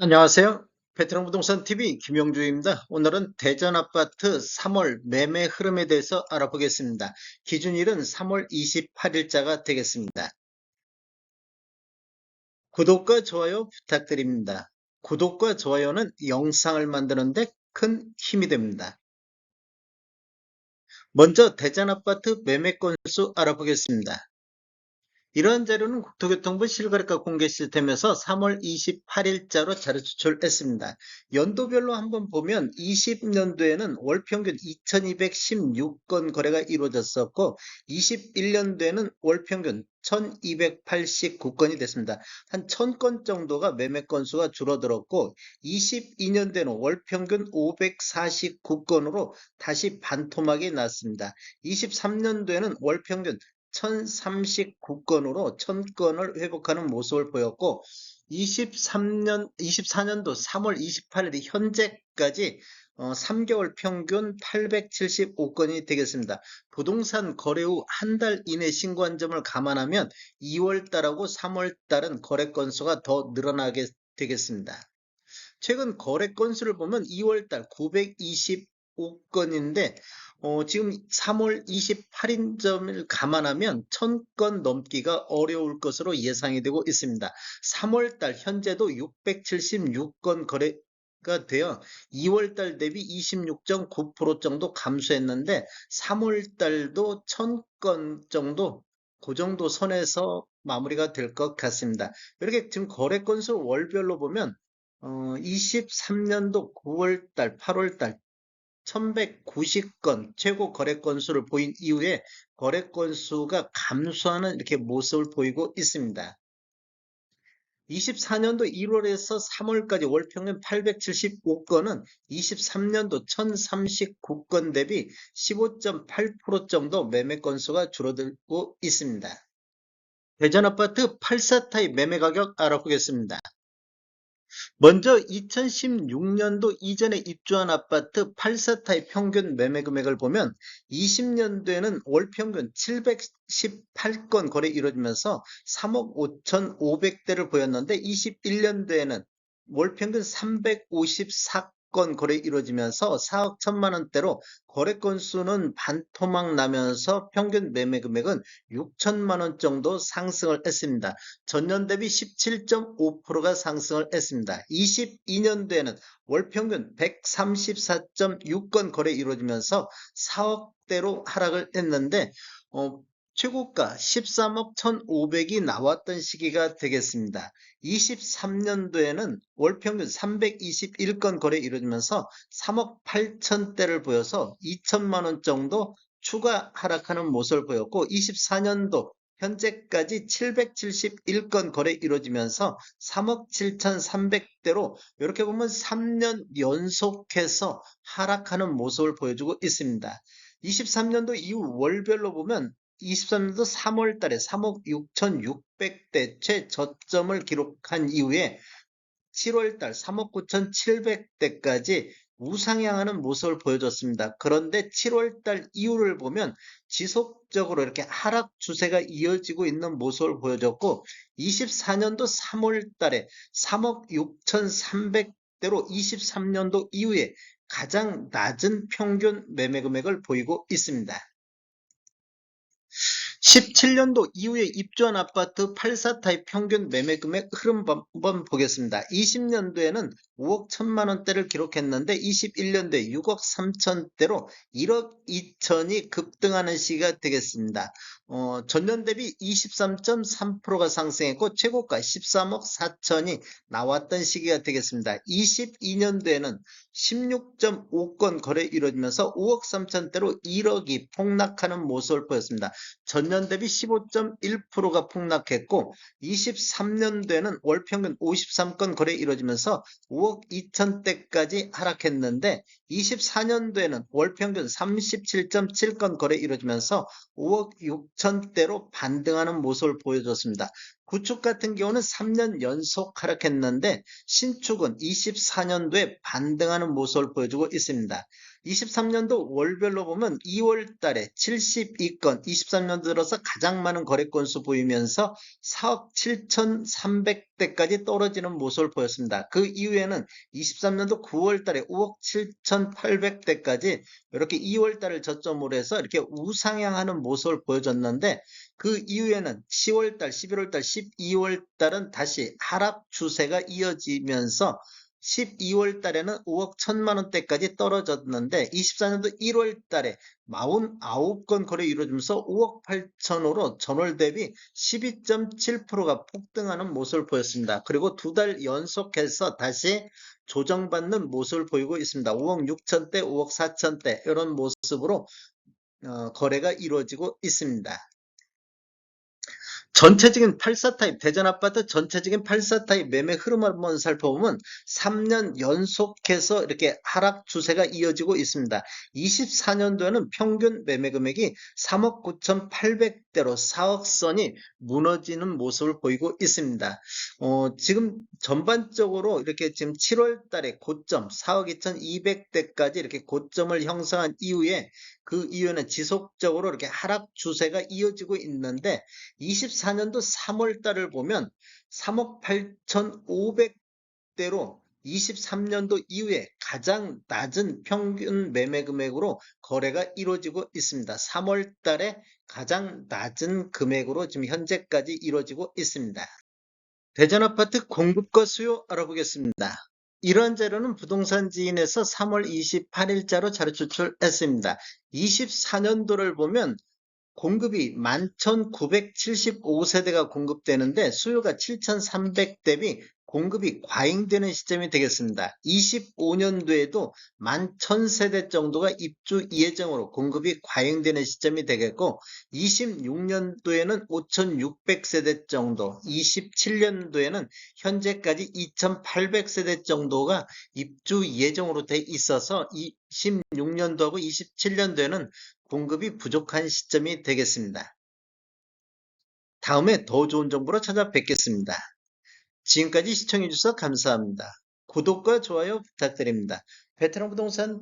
안녕하세요. 베트남 부동산 TV 김용주입니다. 오늘은 대전 아파트 3월 매매 흐름에 대해서 알아보겠습니다. 기준일은 3월 28일자가 되겠습니다. 구독과 좋아요 부탁드립니다. 구독과 좋아요는 영상을 만드는데 큰 힘이 됩니다. 먼저 대전 아파트 매매 건수 알아보겠습니다. 이러한 자료는 국토교통부 실거래가 공개 시스템에서 3월 28일자로 자료 추출했습니다. 연도별로 한번 보면 20년도에는 월 평균 2216건 거래가 이루어졌었고 21년도에는 월 평균 1289건이 됐습니다. 한 1000건 정도가 매매 건수가 줄어들었고 22년도에는 월 평균 549건으로 다시 반토막이 났습니다. 23년도에는 월 평균 1039건으로 1000건을 회복하는 모습을 보였고 24년도 3월 28일 현재까지 3개월 평균 875건이 되겠습니다. 부동산 거래 후 한 달 이내 신고한 점을 감안하면 2월달하고 3월달은 거래 건수가 더 늘어나게 되겠습니다. 최근 거래 건수를 보면 2월달 925건인데 지금 3월 28일 점을 감안하면 1000건 넘기가 어려울 것으로 예상이 되고 있습니다. 3월달 현재도 676건 거래가 되어 2월달 대비 26.9% 정도 감소했는데 3월달도 1000건 정도 그 정도 선에서 마무리가 될 것 같습니다. 이렇게 지금 거래 건수 월별로 보면 23년도 9월달, 8월달 1190건 최고 거래 건수를 보인 이후에 거래 건수가 감소하는 이렇게 모습을 보이고 있습니다. 24년도 1월에서 3월까지 월 평균 875건은 23년도 1039건 대비 15.8% 정도 매매 건수가 줄어들고 있습니다. 대전 아파트 84타입 매매 가격 알아보겠습니다. 먼저 2016년도 이전에 입주한 아파트 84타입 평균 매매 금액을 보면 20년도에는 월 평균 718건 거래 이루어지면서 3억 5,500대를 보였는데 21년도에는 월 평균 354건 거래 이루어지면서 4억 1천만 원대로 거래 건수는 반토막 나면서 평균 매매 금액은 6천만 원 정도 상승을 했습니다. 전년 대비 17.5%가 상승을 했습니다. 22년도에는 월 평균 134.6건 거래 이루어지면서 4억대로 하락을 했는데 최고가 13억 1,500이 나왔던 시기가 되겠습니다. 23년도에는 월 평균 321건 거래 이루어지면서 3억 8천대를 보여서 2천만 원 정도 추가 하락하는 모습을 보였고 24년도 현재까지 771건 거래 이루어지면서 3억 7,300대로 이렇게 보면 3년 연속해서 하락하는 모습을 보여주고 있습니다. 23년도 이후 월별로 보면 23년도 3월 달에 3억 6,600대 최저점을 기록한 이후에 7월 달 3억 9,700대까지 우상향하는 모습을 보여줬습니다. 그런데 7월 달 이후를 보면 지속적으로 이렇게 하락 추세가 이어지고 있는 모습을 보여줬고 24년도 3월 달에 3억 6,300대로 23년도 이후에 가장 낮은 평균 매매 금액을 보이고 있습니다. 17년도 이후에 입주한 아파트 84타입 평균 매매 금액 흐름 한번 보겠습니다. 20년도에는 5억 1천만 원대를 기록했는데 21년도에 6억 3천대로 1억 2천이 급등하는 시기가 되겠습니다. 전년 대비 23.3%가 상승했고 최고가 13억 4천이 나왔던 시기가 되겠습니다. 22년도에는 16.5건 거래 이루어지면서 5억 3천대로 1억이 폭락하는 모습을 보였습니다. 전년 대비 15.1%가 폭락했고 23년도에는 월 평균 53건 거래 이루어지면서 5억 2천대까지 하락했는데 24년도에는 월 평균 37.7건 거래 이루어지면서 5억 6천대로 반등하는 모습을 보여줬습니다. 구축 같은 경우는 3년 연속 하락했는데 신축은 24년도에 반등하는 모습을 보여주고 있습니다. 23년도 월별로 보면 2월 달에 72건, 23년 들어서 가장 많은 거래 건수 보이면서 4억 7,300대까지 떨어지는 모습을 보였습니다. 그 이후에는 23년도 9월 달에 5억 7,800대까지 이렇게 2월 달을 저점으로 해서 이렇게 우상향하는 모습을 보여줬는데 그 이후에는 10월 달, 11월 달, 12월 달은 다시 하락 추세가 이어지면서 12월 달에는 5억 1천만 원대까지 떨어졌는데 24년도 1월 달에 49건 거래 이루어지면서 5억 8천으로 전월 대비 12.7%가 폭등하는 모습을 보였습니다. 그리고 두 달 연속해서 다시 조정받는 모습을 보이고 있습니다. 5억 6천대, 5억 4천대 이런 모습으로 거래가 이루어지고 있습니다. 전체적인 84타입, 대전아파트 전체적인 84타입 매매 흐름 한번 살펴보면 3년 연속해서 이렇게 하락 추세가 이어지고 있습니다. 24년도에는 평균 매매 금액이 3억 9,800대로 4억 선이 무너지는 모습을 보이고 있습니다. 지금 전반적으로 이렇게 지금 7월 달에 고점 4억 2,200대까지 이렇게 고점을 형성한 이후에 그 이후에는 지속적으로 이렇게 하락 추세가 이어지고 있는데 24년도 3월 달을 보면 3억 8,500대로 23년도 이후에 가장 낮은 평균 매매 금액으로 거래가 이루어지고 있습니다. 3월 달에 가장 낮은 금액으로 지금 현재까지 이루어지고 있습니다. 대전 아파트 공급과 수요 알아보겠습니다. 이러한 자료는 부동산 지인에서 3월 28일자로 자료 추출했습니다. 24년도를 보면 공급이 11,975세대가 공급되는데 수요가 7,300 대비 공급이 과잉되는 시점이 되겠습니다. 25년도에도 11,000세대 정도가 입주 예정으로 공급이 과잉되는 시점이 되겠고 26년도에는 5,600세대 정도, 27년도에는 현재까지 2,800세대 정도가 입주 예정으로 돼 있어서 26년도하고 27년도에는 공급이 부족한 시점이 되겠습니다. 다음에 더 좋은 정보로 찾아뵙겠습니다. 지금까지 시청해주셔서 감사합니다. 구독과 좋아요 부탁드립니다. 베테랑 부동산